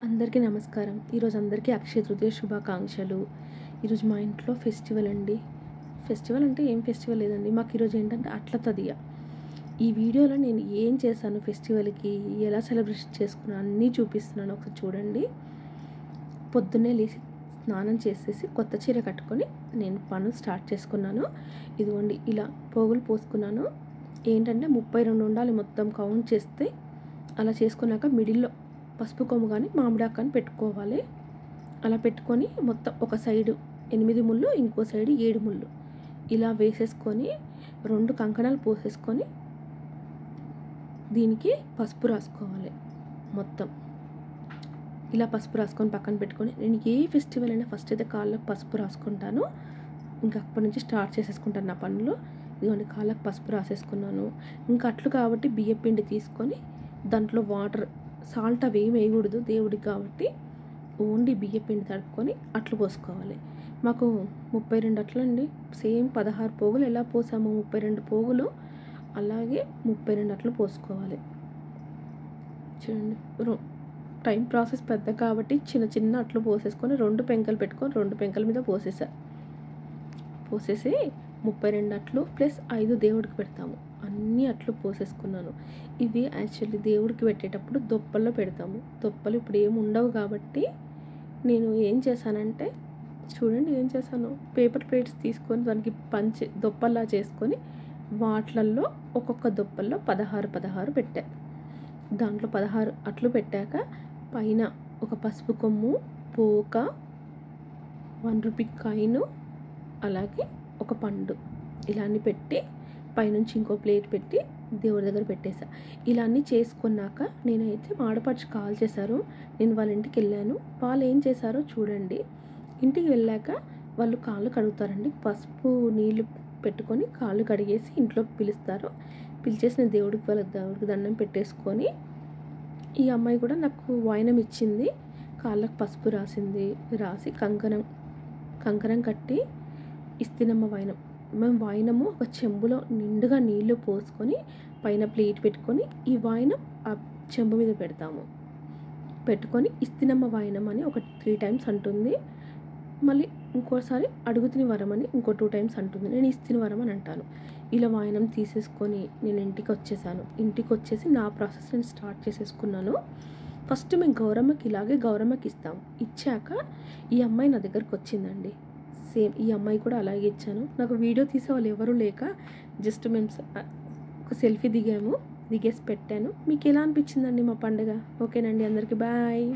అందరికీ నమస్కారం. ఈరోజు అందరికీ అక్షయ తృతీయ శుభాకాంక్షలు. ఈరోజు మా ఇంట్లో ఫెస్టివల్ అండి. ఫెస్టివల్ అంటే ఏం ఫెస్టివల్ లేదండి. మాకు ఈరోజు ఏంటంటే అట్ల తదియ. ఈ వీడియోలో నేను ఏం చేశాను ఫెస్టివల్‌కి, ఎలా సెలబ్రేషన్ చేసుకున్నాను అన్నీ చూపిస్తున్నాను. ఒకసారి చూడండి. పొద్దున్నే లేచి స్నానం చేసేసి కొత్త చీర కట్టుకొని నేను పనులు స్టార్ట్ చేసుకున్నాను. ఇదిగోండి ఇలా పోగులు పోసుకున్నాను. ఏంటంటే 32 ఉండాలి మొత్తం కౌంట్ చేస్తే. అలా చేసుకున్నాక మిడిల్‌లో పసుపు కొమ్ము కానీ మామిడాకు కానీ పెట్టుకోవాలి. అలా పెట్టుకొని మొత్తం ఒక సైడు 8 ముళ్ళు, ఇంకో సైడు 7 ముళ్ళు ఇలా వేసేసుకొని 2 కంకణాలు పోసేసుకొని దీనికి పసుపు రాసుకోవాలి. మొత్తం ఇలా పసుపు రాసుకొని పక్కన పెట్టుకొని నేను ఏ ఫెస్టివల్ అయినా ఫస్ట్ అయితే కాళ్ళకు పసుపు రాసుకుంటాను. ఇంకా అప్పటి నుంచి స్టార్ట్ చేసేసుకుంటాను నా పనులు. ఇదిగోండి కాళ్ళకు పసుపు రాసేసుకున్నాను. ఇంకా అట్లు కాబట్టి బియ్యం పిండి తీసుకొని దాంట్లో వాటర్, సాల్ట్ అవి ఏమి వేయకూడదు దేవుడికి కాబట్టి ఓన్లీ బియ్యం పిండి తడుపుకొని అట్లు పోసుకోవాలి. మాకు 32 అట్లు అండి. సేమ్ 16 పోగులు ఎలా పోసాము 32 పోగులు అలాగే 32 అట్లు పోసుకోవాలి. చూడండి టైం ప్రాసెస్ పెద్ద కాబట్టి చిన్న చిన్న అట్లు పోసేసుకొని 2 పెంకలు పెట్టుకొని 2 పెంకల మీద పోసేసి 32 అట్లు ప్లస్ 5 దేవుడికి పెడతాము. అన్ని అట్లు పోసేసుకున్నాను. ఇవి యాక్చువల్లీ దేవుడికి పెట్టేటప్పుడు దొప్పల్లో పెడతాము. దొప్పలు ఇప్పుడు ఏమి ఉండవు కాబట్టి నేను ఏం చేశానంటే చూడండి ఏం చేశాను, పేపర్ ప్లేట్స్ తీసుకొని దానికి పంచి దొప్పల్లా చేసుకొని వాట్లల్లో ఒక్కొక్క దొప్పల్లో 16 పెట్టా. దాంట్లో 16 అట్లు పెట్టాక పైన ఒక పసుపు కొమ్ము, పోక, 1 రూపీ కాయిను, అలాగే ఒక పండు ఇలా అన్నీ పెట్టి పైనుంచి ఇంకో ప్లేట్ పెట్టి దేవుడి దగ్గర పెట్టేశా. ఇలా అన్నీ చేసుకున్నాక నేనైతే మా ఆడపడుచు కాల్ చేశారు. నేను వాళ్ళ ఇంటికి వెళ్ళాను. వాళ్ళు ఏం చేశారో చూడండి. ఇంటికి వెళ్ళాక వాళ్ళు కాళ్ళు కడుగుతారండి. పసుపు నీళ్ళు పెట్టుకొని కాళ్ళు కడిగేసి ఇంట్లో పిలుస్తారు. పిలిచేసి నేను దేవుడికి దండం పెట్టేసుకొని ఈ అమ్మాయి కూడా నాకు వాయినం ఇచ్చింది. కాళ్ళకు పసుపు రాసి కంకణం కట్టి ఇస్తినమ్మ వాయినం. మేము వాయినము ఒక చెంబులో నిండుగా నీళ్లు పోసుకొని పైన ప్లేట్ పెట్టుకొని ఈ వాయినం ఆ చెంబు మీద పెట్టుకొని ఇస్తినమ్మ వాయినం అని ఒక 3 టైమ్స్ అంటుంది. మళ్ళీ ఇంకోసారి అడుగుతిని వరం అని ఇంకో 2 టైమ్స్ అంటుంది. నేను ఇస్తిని వరం అని అంటాను. ఇలా వాయినం తీసేసుకొని నేను ఇంటికి వచ్చేసాను. ఇంటికి వచ్చేసి నా ప్రాసెస్ నేను స్టార్ట్ చేసేసుకున్నాను. ఫస్ట్ మేము గౌరమ్మకి ఇస్తాం. ఇచ్చాక ఈ అమ్మాయి నా దగ్గరకు వచ్చిందండి. సేమ్ ఈ అమ్మాయి కూడా అలాగే ఇచ్చాను. నాకు వీడియో తీసే వాళ్ళు ఎవరూ లేక జస్ట్ మేము ఒక సెల్ఫీ దిగేసి పెట్టాను. మీకు ఎలా అనిపించిందండి మా పండుగ? ఓకేనండి, అందరికీ బాయ్.